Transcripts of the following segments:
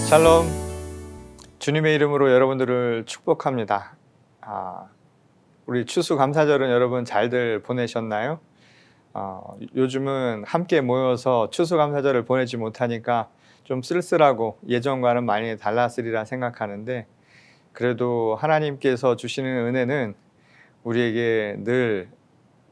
샬롬, 주님의 이름으로 여러분들을 축복합니다. 우리 추수감사절은 여러분 잘들 보내셨나요? 요즘은 함께 모여서 추수감사절을 보내지 못하니까 좀 쓸쓸하고 예전과는 많이 달랐으리라 생각하는데, 그래도 하나님께서 주시는 은혜는 우리에게 늘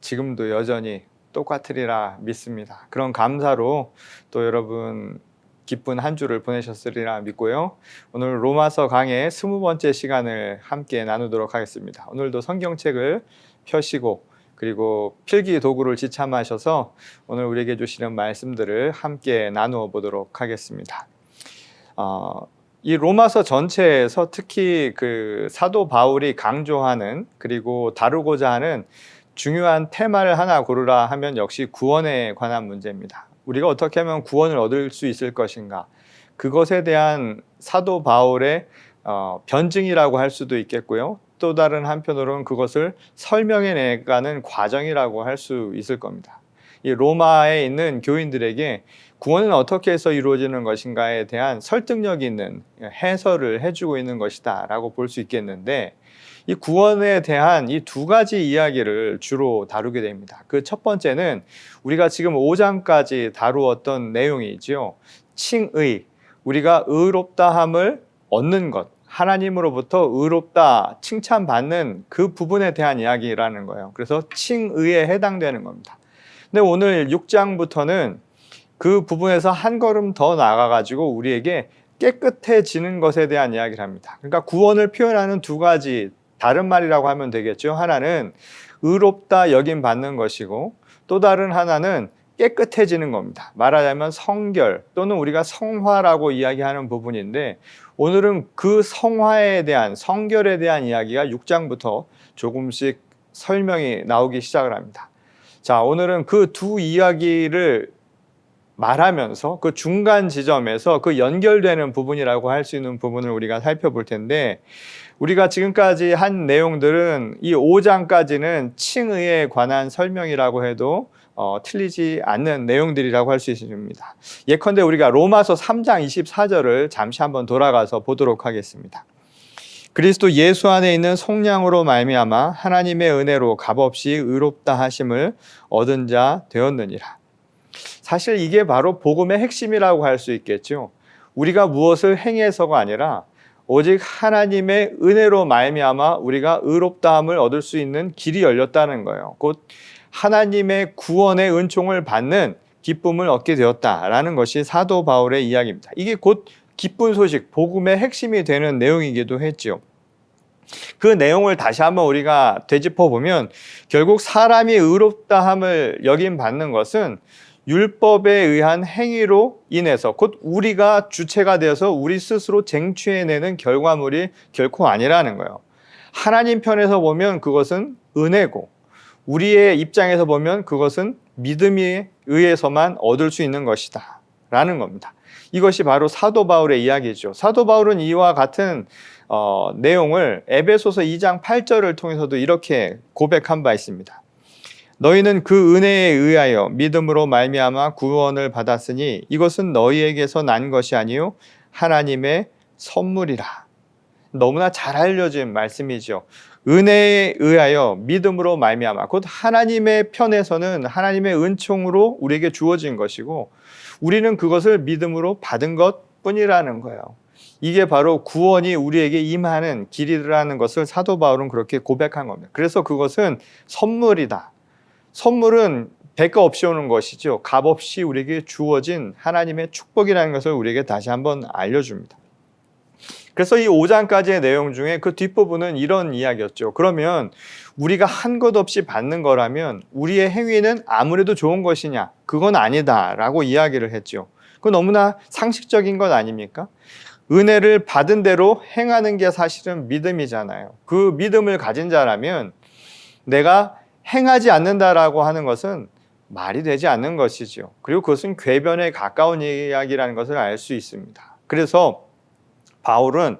지금도 여전히 똑같으리라 믿습니다. 그런 감사로 또 여러분 기쁜 한 주를 보내셨으리라 믿고요. 오늘 로마서 강의 20번째 시간을 함께 나누도록 하겠습니다. 오늘도 성경책을 펴시고 그리고 필기 도구를 지참하셔서 오늘 우리에게 주시는 말씀들을 함께 나누어 보도록 하겠습니다. 이 로마서 전체에서 특히 그 사도 바울이 강조하는 그리고 다루고자 하는 중요한 테마를 하나 고르라 하면 역시 구원에 관한 문제입니다. 우리가 어떻게 하면 구원을 얻을 수 있을 것인가, 그것에 대한 사도 바울의 변증이라고 할 수도 있겠고요. 또 다른 한편으로는 그것을 설명해내가는 과정이라고 할 수 있을 겁니다. 이 로마에 있는 교인들에게 구원은 어떻게 해서 이루어지는 것인가에 대한 설득력 있는 해설을 해주고 있는 것이다 라고 볼 수 있겠는데, 이 구원에 대한 이 두 가지 이야기를 주로 다루게 됩니다. 그 첫 번째는 우리가 지금 5장까지 다루었던 내용이지요. 칭의, 우리가 의롭다함을 얻는 것, 하나님으로부터 의롭다 칭찬받는 그 부분에 대한 이야기라는 거예요. 그래서 칭의에 해당되는 겁니다. 근데 오늘 6장부터는 그 부분에서 한 걸음 더 나아가가지고 우리에게 깨끗해지는 것에 대한 이야기를 합니다. 그러니까 구원을 표현하는 두 가지 다른 말이라고 하면 되겠죠. 하나는 의롭다 여김 받는 것이고, 또 다른 하나는 깨끗해지는 겁니다. 말하자면 성결 또는 우리가 성화라고 이야기하는 부분인데, 오늘은 그 성화에 대한, 성결에 대한 이야기가 6장부터 조금씩 설명이 나오기 시작을 합니다. 자, 오늘은 그 두 이야기를 말하면서 그 중간 지점에서 그 연결되는 부분이라고 할 수 있는 부분을 우리가 살펴볼 텐데, 우리가 지금까지 한 내용들은 이 5장까지는 칭의에 관한 설명이라고 해도 틀리지 않는 내용들이라고 할 수 있습니다. 예컨대 우리가 로마서 3장 24절을 잠시 한번 돌아가서 보도록 하겠습니다. 그리스도 예수 안에 있는 속량으로 말미암아 하나님의 은혜로 값없이 의롭다 하심을 얻은 자 되었느니라. 사실 이게 바로 복음의 핵심이라고 할 수 있겠죠. 우리가 무엇을 행해서가 아니라 오직 하나님의 은혜로 말미암아 우리가 의롭다함을 얻을 수 있는 길이 열렸다는 거예요. 곧 하나님의 구원의 은총을 받는 기쁨을 얻게 되었다라는 것이 사도 바울의 이야기입니다. 이게 곧 기쁜 소식, 복음의 핵심이 되는 내용이기도 했죠. 그 내용을 다시 한번 우리가 되짚어 보면 결국 사람이 의롭다함을 여김 받는 것은 율법에 의한 행위로 인해서, 곧 우리가 주체가 되어서 우리 스스로 쟁취해내는 결과물이 결코 아니라는 거예요. 하나님 편에서 보면 그것은 은혜고, 우리의 입장에서 보면 그것은 믿음에 의해서만 얻을 수 있는 것이다 라는 겁니다. 이것이 바로 사도 바울의 이야기죠. 사도 바울은 이와 같은 내용을 에베소서 2장 8절을 통해서도 이렇게 고백한 바 있습니다. 너희는 그 은혜에 의하여 믿음으로 말미암아 구원을 받았으니 이것은 너희에게서 난 것이 아니요 하나님의 선물이라. 너무나 잘 알려진 말씀이죠. 은혜에 의하여 믿음으로 말미암아, 곧 하나님의 편에서는 하나님의 은총으로 우리에게 주어진 것이고 우리는 그것을 믿음으로 받은 것뿐이라는 거예요. 이게 바로 구원이 우리에게 임하는 길이라는 것을 사도 바울은 그렇게 고백한 겁니다. 그래서 그것은 선물이다. 선물은 대가 없이 오는 것이죠. 값없이 우리에게 주어진 하나님의 축복이라는 것을 우리에게 다시 한번 알려줍니다. 그래서 이 5장까지의 내용 중에 그 뒷부분은 이런 이야기였죠. 그러면 우리가 한 것 없이 받는 거라면 우리의 행위는 아무래도 좋은 것이냐? 그건 아니다 라고 이야기를 했죠. 그건 너무나 상식적인 것 아닙니까? 은혜를 받은 대로 행하는 게 사실은 믿음이잖아요. 그 믿음을 가진 자라면 내가 행하지 않는다라고 하는 것은 말이 되지 않는 것이죠. 그리고 그것은 궤변에 가까운 이야기라는 것을 알 수 있습니다. 그래서 바울은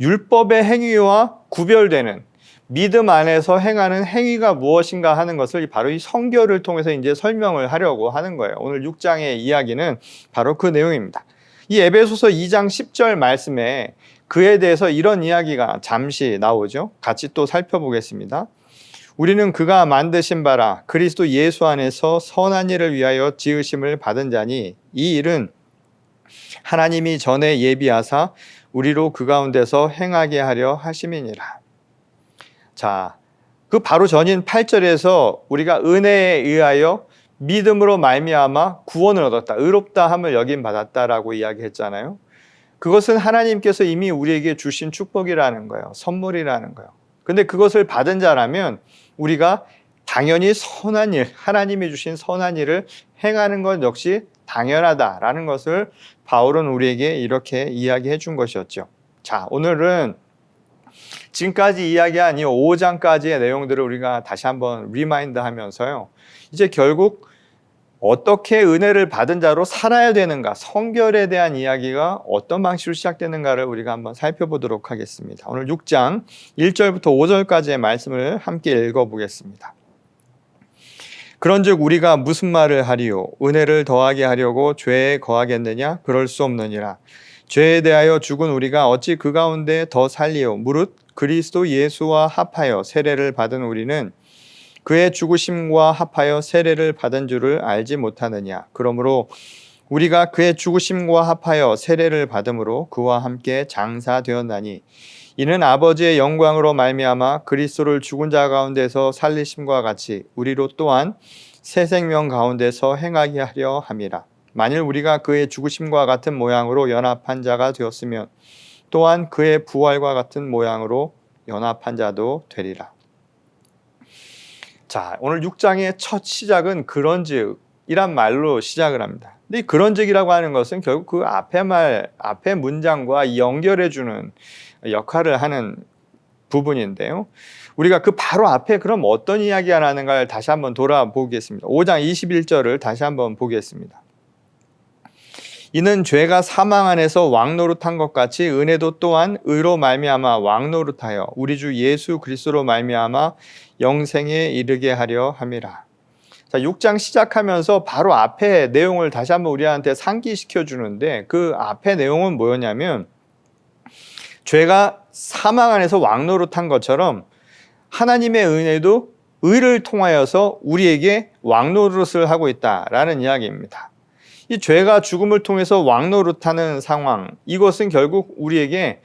율법의 행위와 구별되는 믿음 안에서 행하는 행위가 무엇인가 하는 것을 바로 이 성결을 통해서 이제 설명을 하려고 하는 거예요. 오늘 6장의 이야기는 바로 그 내용입니다. 이 에베소서 2장 10절 말씀에 그에 대해서 이런 이야기가 잠시 나오죠. 같이 또 살펴보겠습니다. 우리는 그가 만드신 바라 그리스도 예수 안에서 선한 일을 위하여 지으심을 받은 자니 이 일은 하나님이 전에 예비하사 우리로 그 가운데서 행하게 하려 하심이니라. 자, 그 바로 전인 8절에서 우리가 은혜에 의하여 믿음으로 말미암아 구원을 얻었다, 의롭다 함을 여김 받았다라고 이야기했잖아요. 그것은 하나님께서 이미 우리에게 주신 축복이라는 거예요. 선물이라는 거예요. 근데 그것을 받은 자라면 우리가 당연히 선한 일, 하나님이 주신 선한 일을 행하는 것 역시 당연하다라는 것을 바울은 우리에게 이렇게 이야기해 준 것이었죠. 자, 오늘은 지금까지 이야기한 이 5장까지의 내용들을 우리가 다시 한번 리마인드 하면서요, 이제 결국 어떻게 은혜를 받은 자로 살아야 되는가, 성결에 대한 이야기가 어떤 방식으로 시작되는가를 우리가 한번 살펴보도록 하겠습니다. 오늘 6장 1절부터 5절까지의 말씀을 함께 읽어보겠습니다. 그런즉 우리가 무슨 말을 하리요? 은혜를 더하게 하려고 죄에 거하겠느냐? 그럴 수 없느니라. 죄에 대하여 죽은 우리가 어찌 그 가운데 더 살리요? 무릇 그리스도 예수와 합하여 세례를 받은 우리는 그의 죽으심과 합하여 세례를 받은 줄을 알지 못하느냐? 그러므로 우리가 그의 죽으심과 합하여 세례를 받음으로 그와 함께 장사되었나니 이는 아버지의 영광으로 말미암아 그리스도를 죽은 자 가운데서 살리심과 같이 우리로 또한 새 생명 가운데서 행하게 하려 함이라. 만일 우리가 그의 죽으심과 같은 모양으로 연합한 자가 되었으면 또한 그의 부활과 같은 모양으로 연합한 자도 되리라. 자, 오늘 6장의 첫 시작은 그런즉이란 말로 시작을 합니다. 근데 이 그런즉이라고 하는 것은 결국 그 앞에 문장과 연결해주는 역할을 하는 부분인데요. 우리가 그 바로 앞에 그럼 어떤 이야기가 나는가를 다시 한번 돌아보겠습니다. 5장 21절을 다시 한번 보겠습니다. 이는 죄가 사망 안에서 왕노릇한 것 같이 은혜도 또한 의로 말미암아 왕노릇하여 우리 주 예수 그리스도로 말미암아 영생에 이르게 하려 함이라. 자, 6장 시작하면서 바로 앞에 내용을 다시 한번 우리한테 상기시켜 주는데 그 앞에 내용은 뭐였냐면 죄가 사망 안에서 왕노릇한 것처럼 하나님의 은혜도 의를 통하여서 우리에게 왕노릇을 하고 있다라는 이야기입니다. 이 죄가 죽음을 통해서 왕노릇하는 상황, 이것은 결국 우리에게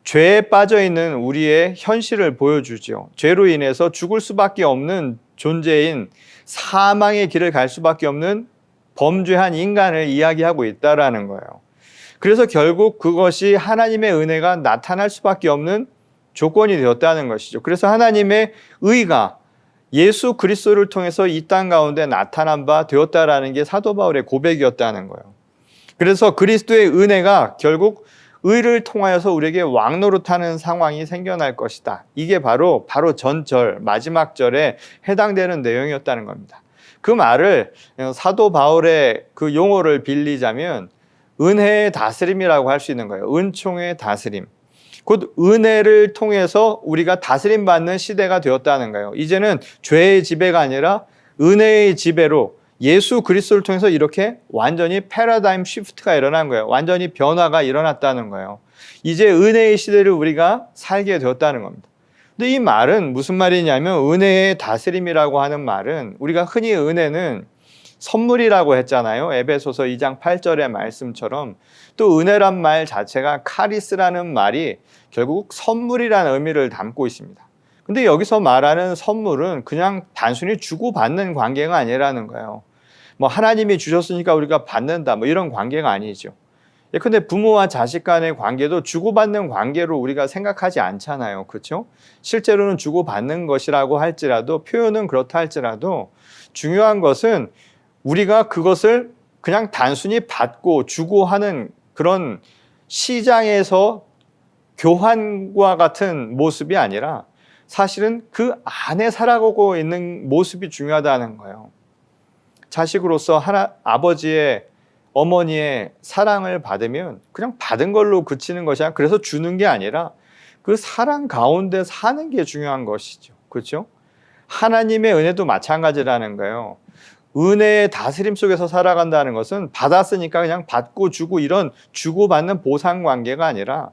죄에 빠져 있는 우리의 현실을 보여주죠. 죄로 인해서 죽을 수밖에 없는 존재인 사망의 길을 갈 수밖에 없는 범죄한 인간을 이야기하고 있다라는 거예요. 그래서 결국 그것이 하나님의 은혜가 나타날 수밖에 없는 조건이 되었다는 것이죠. 그래서 하나님의 의가 예수 그리스도를 통해서 이 땅 가운데 나타난 바 되었다라는 게 사도 바울의 고백이었다는 거예요. 그래서 그리스도의 은혜가 결국 의를 통하여서 우리에게 왕노릇하는 상황이 생겨날 것이다. 이게 바로 전절, 마지막 절에 해당되는 내용이었다는 겁니다. 그 말을 사도 바울의 그 용어를 빌리자면 은혜의 다스림이라고 할 수 있는 거예요. 은총의 다스림. 곧 은혜를 통해서 우리가 다스림 받는 시대가 되었다는 거예요. 이제는 죄의 지배가 아니라 은혜의 지배로 예수 그리스도를 통해서 이렇게 완전히 패러다임 시프트가 일어난 거예요. 완전히 변화가 일어났다는 거예요. 이제 은혜의 시대를 우리가 살게 되었다는 겁니다. 근데 이 말은 무슨 말이냐면 은혜의 다스림이라고 하는 말은 우리가 흔히 은혜는 선물이라고 했잖아요. 에베소서 2장 8절의 말씀처럼 또 은혜란 말 자체가 카리스라는 말이 결국 선물이라는 의미를 담고 있습니다. 근데 여기서 말하는 선물은 그냥 단순히 주고받는 관계가 아니라는 거예요. 뭐 하나님이 주셨으니까 우리가 받는다 뭐 이런 관계가 아니죠. 근데 부모와 자식 간의 관계도 주고받는 관계로 우리가 생각하지 않잖아요. 그렇죠? 실제로는 주고받는 것이라고 할지라도 표현은 그렇다 할지라도 중요한 것은 우리가 그것을 그냥 단순히 받고 주고 하는 그런 시장에서 교환과 같은 모습이 아니라 사실은 그 안에 살아가고 있는 모습이 중요하다는 거예요. 자식으로서 아버지의 어머니의 사랑을 받으면 그냥 받은 걸로 그치는 것이 아니라 그래서 주는 게 아니라 그 사랑 가운데 사는 게 중요한 것이죠. 그렇죠? 하나님의 은혜도 마찬가지라는 거예요. 은혜의 다스림 속에서 살아간다는 것은 받았으니까 그냥 받고 주고 이런 주고받는 보상 관계가 아니라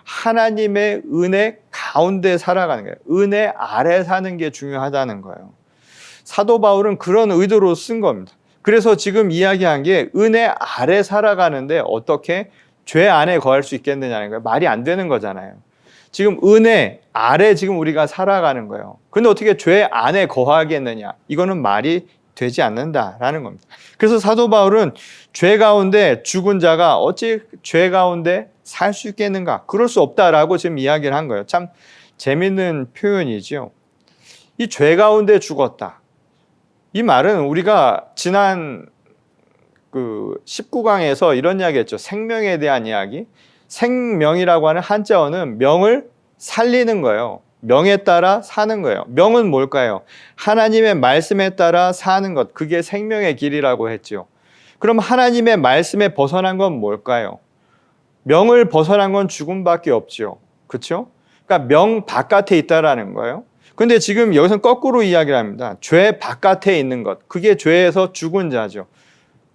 하나님의 은혜 가운데 살아가는 거예요. 은혜 아래 사는 게 중요하다는 거예요. 사도 바울은 그런 의도로 쓴 겁니다. 그래서 지금 이야기한 게 은혜 아래 살아가는데 어떻게 죄 안에 거할 수 있겠느냐는 거예요. 말이 안 되는 거잖아요. 지금 은혜 아래 지금 우리가 살아가는 거예요. 근데 어떻게 죄 안에 거하겠느냐? 이거는 말이 되지 않는다라는 겁니다. 그래서 사도 바울은 죄 가운데 죽은 자가 어찌 죄 가운데 살 수 있겠는가? 그럴 수 없다라고 지금 이야기를 한 거예요. 참 재밌는 표현이죠. 이 죄 가운데 죽었다. 이 말은 우리가 지난 19강에서 이런 이야기 했죠. 생명에 대한 이야기. 생명이라고 하는 한자어는 명을 살리는 거예요. 명에 따라 사는 거예요. 명은 뭘까요? 하나님의 말씀에 따라 사는 것. 그게 생명의 길이라고 했죠. 그럼 하나님의 말씀에 벗어난 건 뭘까요? 명을 벗어난 건 죽음밖에 없죠. 그렇죠? 그러니까 명 바깥에 있다라는 거예요. 근데 지금 여기서는 거꾸로 이야기를 합니다. 죄 바깥에 있는 것. 그게 죄에서 죽은 자죠.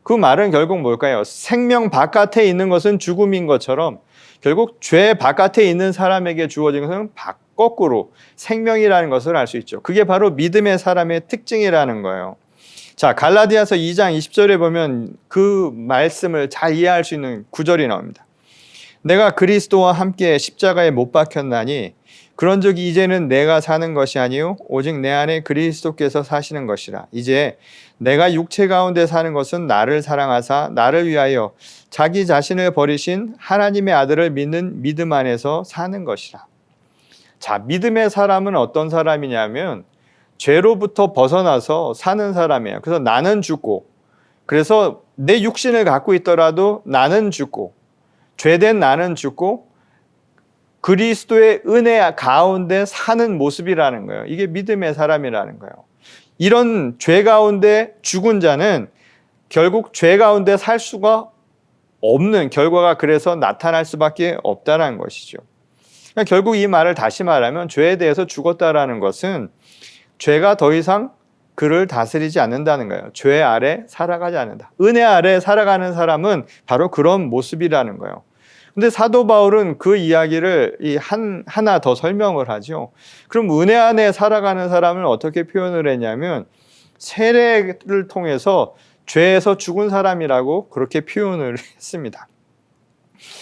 그 말은 결국 뭘까요? 생명 바깥에 있는 것은 죽음인 것처럼 결국 죄 바깥에 있는 사람에게 주어진 것은 거꾸로 생명이라는 것을 알 수 있죠. 그게 바로 믿음의 사람의 특징이라는 거예요. 자, 갈라디아서 2장 20절에 보면 그 말씀을 잘 이해할 수 있는 구절이 나옵니다. 내가 그리스도와 함께 십자가에 못 박혔나니 그런즉 이제는 내가 사는 것이 아니요 오직 내 안에 그리스도께서 사시는 것이라. 이제 내가 육체 가운데 사는 것은 나를 사랑하사 나를 위하여 자기 자신을 버리신 하나님의 아들을 믿는 믿음 안에서 사는 것이라. 자, 믿음의 사람은 어떤 사람이냐면 죄로부터 벗어나서 사는 사람이에요. 그래서 나는 죽고, 그래서 내 육신을 갖고 있더라도 나는 죽고, 죄된 나는 죽고 그리스도의 은혜 가운데 사는 모습이라는 거예요. 이게 믿음의 사람이라는 거예요. 이런 죄 가운데 죽은 자는 결국 죄 가운데 살 수가 없는 결과가 그래서 나타날 수밖에 없다는 것이죠. 그러니까 결국 이 말을 다시 말하면 죄에 대해서 죽었다라는 것은 죄가 더 이상 그를 다스리지 않는다는 거예요. 죄 아래 살아가지 않는다. 은혜 아래 살아가는 사람은 바로 그런 모습이라는 거예요. 근데 사도 바울은 그 이야기를 하나 더 설명을 하죠. 그럼 은혜 안에 살아가는 사람을 어떻게 표현을 했냐면 세례를 통해서 죄에서 죽은 사람이라고 그렇게 표현을 했습니다.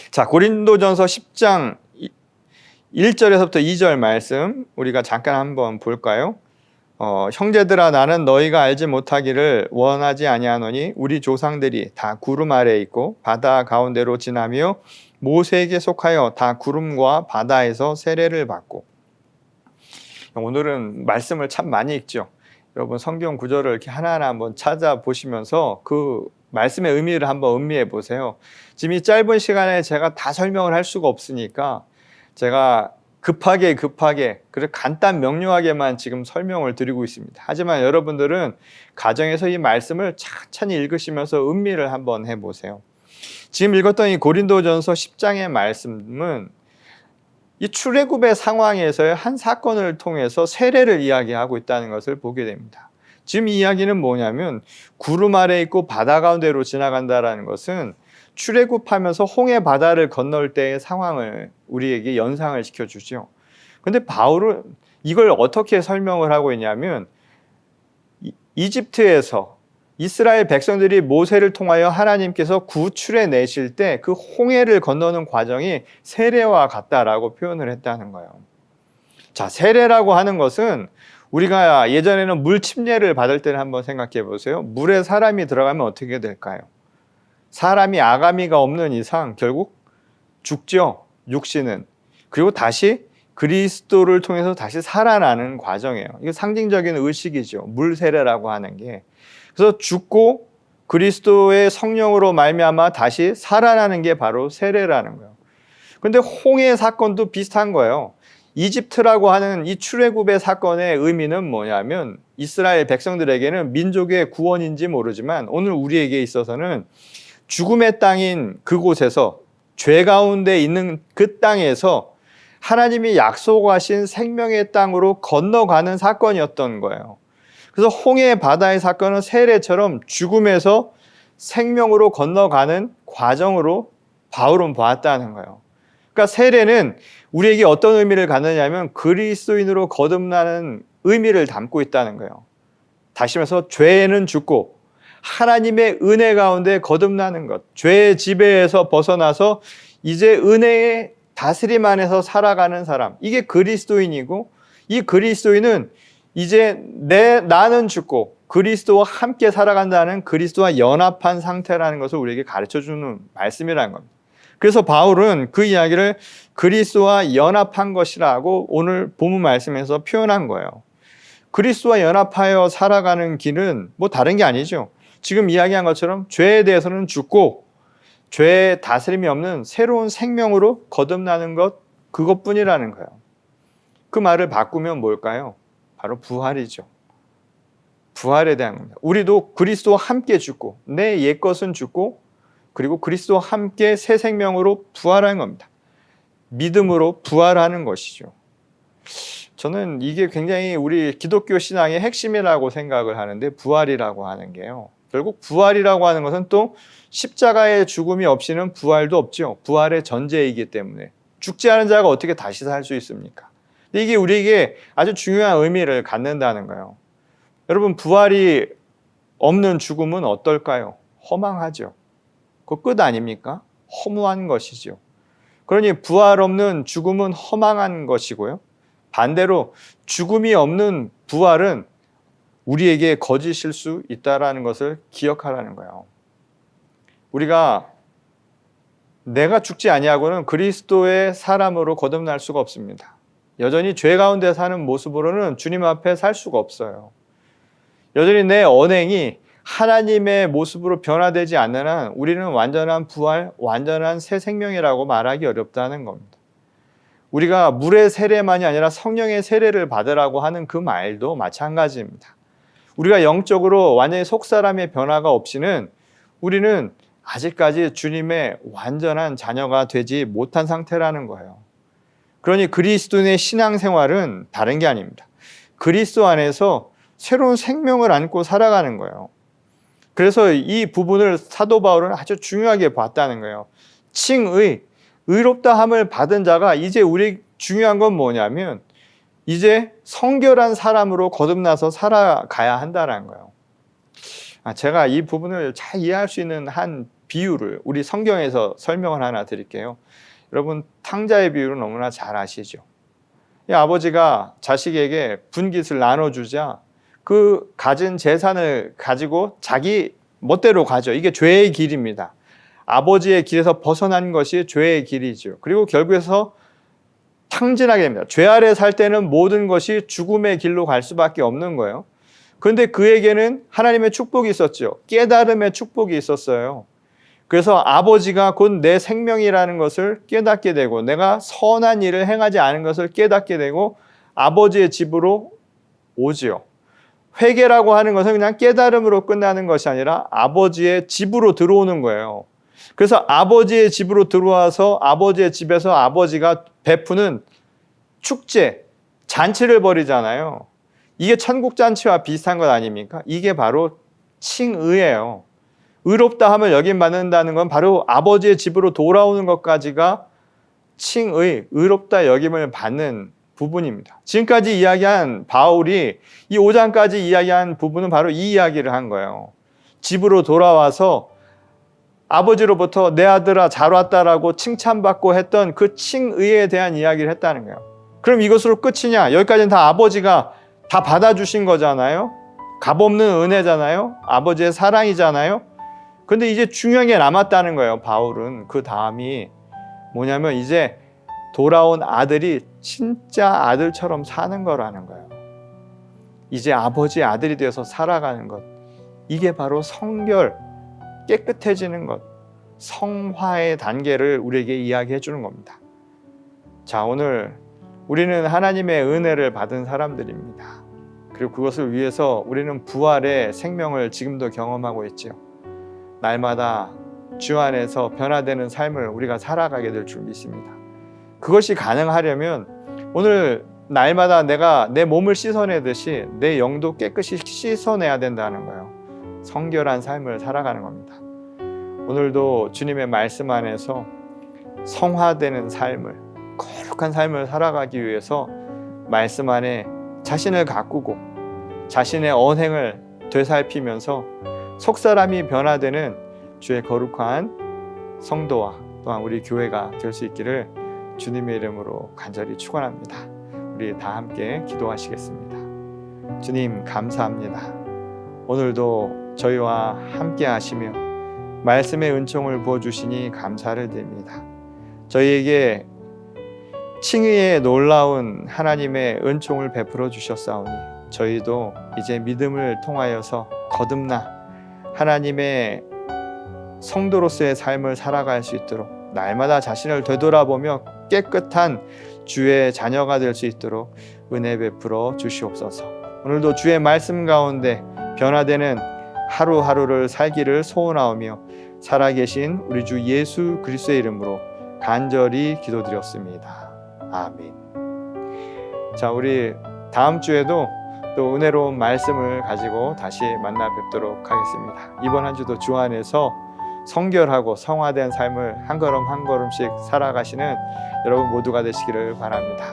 자, 고린도전서 10장 1절에서부터 2절 말씀 우리가 잠깐 한번 볼까요? 형제들아 나는 너희가 알지 못하기를 원하지 아니하노니 우리 조상들이 다 구름 아래에 있고 바다 가운데로 지나며 모세에게 속하여 다 구름과 바다에서 세례를 받고. 오늘은 말씀을 참 많이 읽죠. 여러분 성경 구절을 이렇게 하나하나 한번 찾아보시면서 그 말씀의 의미를 한번 음미해 보세요. 지금 이 짧은 시간에 제가 다 설명을 할 수가 없으니까 제가 급하게 그리고 간단 명료하게만 지금 설명을 드리고 있습니다. 하지만 여러분들은 가정에서 이 말씀을 천천히 읽으시면서 음미를 한번 해보세요. 지금 읽었던 이 고린도전서 10장의 말씀은 이 출애굽의 상황에서의 한 사건을 통해서 세례를 이야기하고 있다는 것을 보게 됩니다. 지금 이 이야기는 뭐냐면 구름 아래 있고 바다 가운데로 지나간다는 것은 출애굽하면서 홍해 바다를 건널 때의 상황을 우리에게 연상을 시켜주죠. 그런데 바울은 이걸 어떻게 설명을 하고 있냐면 이집트에서 이스라엘 백성들이 모세를 통하여 하나님께서 구출해 내실 때 그 홍해를 건너는 과정이 세례와 같다라고 표현을 했다는 거예요. 자, 세례라고 하는 것은 우리가 예전에는 물 침례를 받을 때를 한번 생각해 보세요. 물에 사람이 들어가면 어떻게 될까요? 사람이 아가미가 없는 이상 결국 죽죠. 육신은. 그리고 다시 그리스도를 통해서 다시 살아나는 과정이에요. 이게 상징적인 의식이죠. 물 세례라고 하는 게. 그래서 죽고 그리스도의 성령으로 말미암아 다시 살아나는 게 바로 세례라는 거예요. 그런데 홍해 사건도 비슷한 거예요. 이집트라고 하는 이 출애굽의 사건의 의미는 뭐냐면 이스라엘 백성들에게는 민족의 구원인지 모르지만 오늘 우리에게 있어서는 죽음의 땅인 그곳에서 죄 가운데 있는 그 땅에서 하나님이 약속하신 생명의 땅으로 건너가는 사건이었던 거예요. 그래서 홍해 바다의 사건은 세례처럼 죽음에서 생명으로 건너가는 과정으로 바울은 보았다는 거예요. 그러니까 세례는 우리에게 어떤 의미를 갖느냐면 그리스도인으로 거듭나는 의미를 담고 있다는 거예요. 다시 말해서 죄는 죽고 하나님의 은혜 가운데 거듭나는 것, 죄의 지배에서 벗어나서 이제 은혜의 다스림 안에서 살아가는 사람, 이게 그리스도인이고, 이 그리스도인은 이제 나는 죽고 그리스도와 함께 살아간다는 그리스도와 연합한 상태라는 것을 우리에게 가르쳐주는 말씀이라는 겁니다. 그래서 바울은 그 이야기를 그리스도와 연합한 것이라고 오늘 본문 말씀에서 표현한 거예요. 그리스도와 연합하여 살아가는 길은 뭐 다른 게 아니죠. 지금 이야기한 것처럼 죄에 대해서는 죽고 죄의 다스림이 없는 새로운 생명으로 거듭나는 것, 그것뿐이라는 거예요. 그 말을 바꾸면 뭘까요? 바로 부활이죠. 부활에 대한 겁니다. 우리도 그리스도와 함께 죽고 내 옛것은 죽고 그리고 그리스도와 함께 새 생명으로 부활하는 겁니다. 믿음으로 부활하는 것이죠. 저는 이게 굉장히 우리 기독교 신앙의 핵심이라고 생각을 하는데, 부활이라고 하는 게요. 결국 부활이라고 하는 것은 또 십자가의 죽음이 없이는 부활도 없죠. 부활의 전제이기 때문에. 죽지 않은 자가 어떻게 다시 살 수 있습니까? 근데 이게 우리에게 아주 중요한 의미를 갖는다는 거예요. 여러분, 부활이 없는 죽음은 어떨까요? 허망하죠. 그 끝 아닙니까? 허무한 것이죠. 그러니 부활 없는 죽음은 허망한 것이고요. 반대로 죽음이 없는 부활은 우리에게 거짓일 수 있다는 것을 기억하라는 거예요. 우리가 내가 죽지 아니하고는 그리스도의 사람으로 거듭날 수가 없습니다. 여전히 죄 가운데 사는 모습으로는 주님 앞에 살 수가 없어요. 여전히 내 언행이 하나님의 모습으로 변화되지 않는 한 우리는 완전한 부활, 완전한 새 생명이라고 말하기 어렵다는 겁니다. 우리가 물의 세례만이 아니라 성령의 세례를 받으라고 하는 그 말도 마찬가지입니다. 우리가 영적으로 완전히 속사람의 변화가 없이는 우리는 아직까지 주님의 완전한 자녀가 되지 못한 상태라는 거예요. 그러니 그리스도인의 신앙생활은 다른 게 아닙니다. 그리스도 안에서 새로운 생명을 안고 살아가는 거예요. 그래서 이 부분을 사도 바울은 아주 중요하게 봤다는 거예요. 칭의, 의롭다함을 받은 자가 이제 우리 중요한 건 뭐냐면 이제 성결한 사람으로 거듭나서 살아가야 한다는 거예요. 제가 이 부분을 잘 이해할 수 있는 한 비유를 우리 성경에서 설명을 하나 드릴게요. 여러분, 탕자의 비유를 너무나 잘 아시죠? 이 아버지가 자식에게 분깃을 나눠주자 그 가진 재산을 가지고 자기 멋대로 가죠. 이게 죄의 길입니다. 아버지의 길에서 벗어난 것이 죄의 길이죠. 그리고 결국에서 탕진하게 됩니다. 죄 아래 살 때는 모든 것이 죽음의 길로 갈 수밖에 없는 거예요. 그런데 그에게는 하나님의 축복이 있었죠. 깨달음의 축복이 있었어요. 그래서 아버지가 곧 내 생명이라는 것을 깨닫게 되고 내가 선한 일을 행하지 않은 것을 깨닫게 되고 아버지의 집으로 오지요. 회개라고 하는 것은 그냥 깨달음으로 끝나는 것이 아니라 아버지의 집으로 들어오는 거예요. 그래서 아버지의 집으로 들어와서 아버지의 집에서 아버지가 베푸는 축제, 잔치를 벌이잖아요. 이게 천국잔치와 비슷한 것 아닙니까? 이게 바로 칭의예요. 의롭다함을 여김받는다는 건 바로 아버지의 집으로 돌아오는 것까지가 칭의, 의롭다 여김을 받는 부분입니다. 지금까지 이야기한 바울이 이 5장까지 이야기한 부분은 바로 이 이야기를 한 거예요. 집으로 돌아와서 아버지로부터 내 아들아 잘 왔다라고 칭찬받고 했던 그 칭의에 대한 이야기를 했다는 거예요. 그럼 이것으로 끝이냐? 여기까지는 다 아버지가 다 받아주신 거잖아요. 값없는 은혜잖아요. 아버지의 사랑이잖아요. 근데 이제 중요한 게 남았다는 거예요. 바울은 그 다음이 뭐냐면 이제 돌아온 아들이 진짜 아들처럼 사는 거라는 거예요. 이제 아버지의 아들이 되어서 살아가는 것. 이게 바로 성결, 깨끗해지는 것, 성화의 단계를 우리에게 이야기해 주는 겁니다. 자, 오늘 우리는 하나님의 은혜를 받은 사람들입니다. 그리고 그것을 위해서 우리는 부활의 생명을 지금도 경험하고 있지요. 날마다 주 안에서 변화되는 삶을 우리가 살아가게 될 줄 믿습니다. 그것이 가능하려면 오늘 날마다 내가 내 몸을 씻어내듯이 내 영도 깨끗이 씻어내야 된다는 거예요. 성결한 삶을 살아가는 겁니다. 오늘도 주님의 말씀 안에서 성화되는 삶을, 거룩한 삶을 살아가기 위해서 말씀 안에 자신을 가꾸고 자신의 언행을 되살피면서 속사람이 변화되는 주의 거룩한 성도와 또한 우리 교회가 될 수 있기를 주님의 이름으로 간절히 축원합니다. 우리 다 함께 기도하시겠습니다. 주님 감사합니다. 오늘도 저희와 함께 하시며 말씀의 은총을 부어주시니 감사를 드립니다. 저희에게 칭의의 놀라운 하나님의 은총을 베풀어 주셨사오니 저희도 이제 믿음을 통하여서 거듭나 하나님의 성도로서의 삶을 살아갈 수 있도록 날마다 자신을 되돌아보며 깨끗한 주의 자녀가 될 수 있도록 은혜 베풀어 주시옵소서. 오늘도 주의 말씀 가운데 변화되는 하루하루를 살기를 소원하오며 살아계신 우리 주 예수 그리스도의 이름으로 간절히 기도드렸습니다. 아멘. 자, 우리 다음 주에도 또 은혜로운 말씀을 가지고 다시 만나 뵙도록 하겠습니다. 이번 한 주도 주 안에서 성결하고 성화된 삶을 한 걸음 한 걸음씩 살아가시는 여러분 모두가 되시기를 바랍니다.